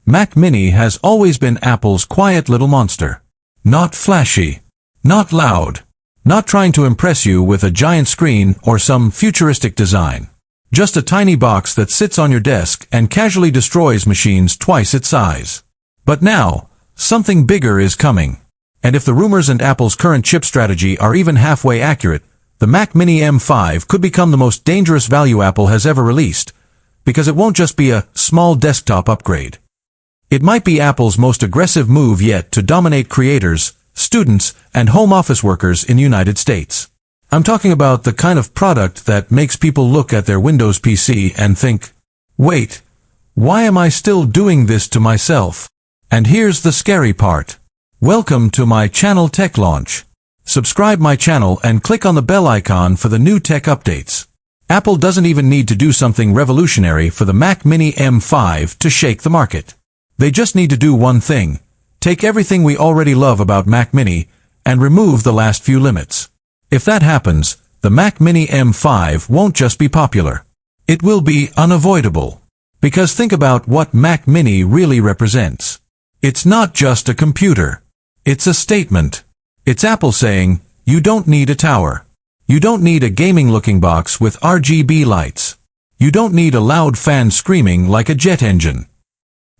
Mac Mini has always been Apple's quiet little monster. Not flashy. Not loud. Not trying to impress you with a giant screen or some futuristic design. Just a tiny box that sits on your desk and casually destroys machines twice its size. But now, something bigger is coming. And if the rumors and Apple's current chip strategy are even halfway accurate, the Mac Mini M5 could become the most dangerous value Apple has ever released, because it won't just be a small desktop upgrade. It might be Apple's most aggressive move yet to dominate creators, students, and home office workers in the United States. I'm talking about the kind of product that makes people look at their Windows PC and think, wait, why am I still doing this to myself? And here's the scary part. Welcome to my channel Tech Launch. Subscribe my channel and click on the bell icon for the new tech updates. Apple doesn't even need to do something revolutionary for the Mac Mini M5 to shake the market. They just need to do one thing. Take everything we already love about Mac Mini and remove the last few limits. If that happens, the Mac Mini M5 won't just be popular. It will be unavoidable. Because think about what Mac Mini really represents. It's not just a computer. It's a statement. It's Apple saying, you don't need a tower. You don't need a gaming-looking box with RGB lights. You don't need a loud fan screaming like a jet engine.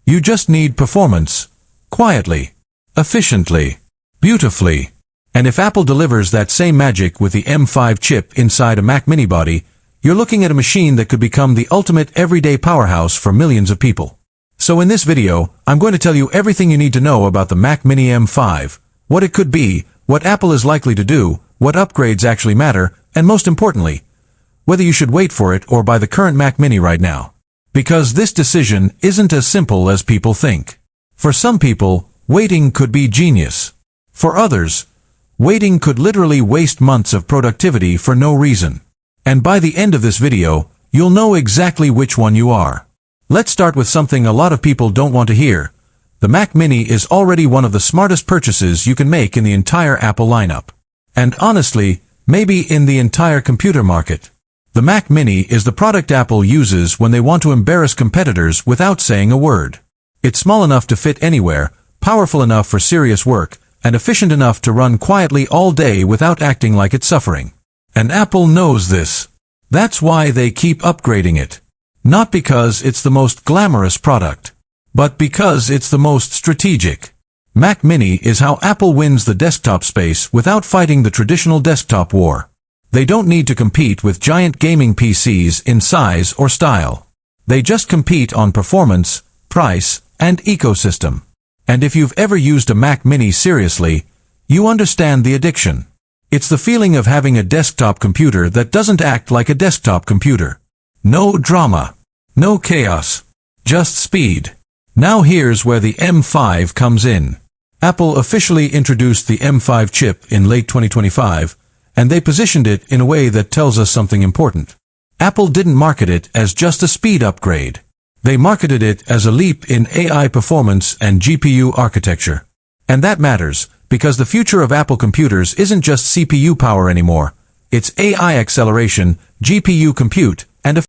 You just need performance. Quietly. Efficiently. Beautifully. And if Apple delivers that same magic with the M5 chip inside a Mac Mini body, you're looking at a machine that could become the ultimate everyday powerhouse for millions of people. So in this video, I'm going to tell you everything you need to know about the Mac Mini M5, what it could be, what Apple is likely to do, what upgrades actually matter, and most importantly, whether you should wait for it or buy the current Mac Mini right now. Because this decision isn't as simple as people think. For some people, waiting could be genius. For others, waiting could literally waste months of productivity for no reason. And by the end of this video, you'll know exactly which one you are. Let's start with something a lot of people don't want to hear. The Mac Mini is already one of the smartest purchases you can make in the entire Apple lineup. And honestly, maybe in the entire computer market. The Mac Mini is the product Apple uses when they want to embarrass competitors without saying a word. It's small enough to fit anywhere, powerful enough for serious work, and efficient enough to run quietly all day without acting like it's suffering. And Apple knows this. That's why they keep upgrading it. Not because it's the most glamorous product, but because it's the most strategic. Mac Mini is how Apple wins the desktop space without fighting the traditional desktop war. They don't need to compete with giant gaming PCs in size or style. They just compete on performance, price, and ecosystem. And if you've ever used a Mac Mini seriously, you understand the addiction. It's the feeling of having a desktop computer that doesn't act like a desktop computer. No drama. No chaos. Just speed. Now here's where the M5 comes in. Apple officially introduced the M5 chip in late 2025, and they positioned it in a way that tells us something important. Apple didn't market it as just a speed upgrade. They marketed it as a leap in AI performance and GPU architecture. And that matters, because the future of Apple computers isn't just CPU power anymore. It's AI acceleration, GPU compute,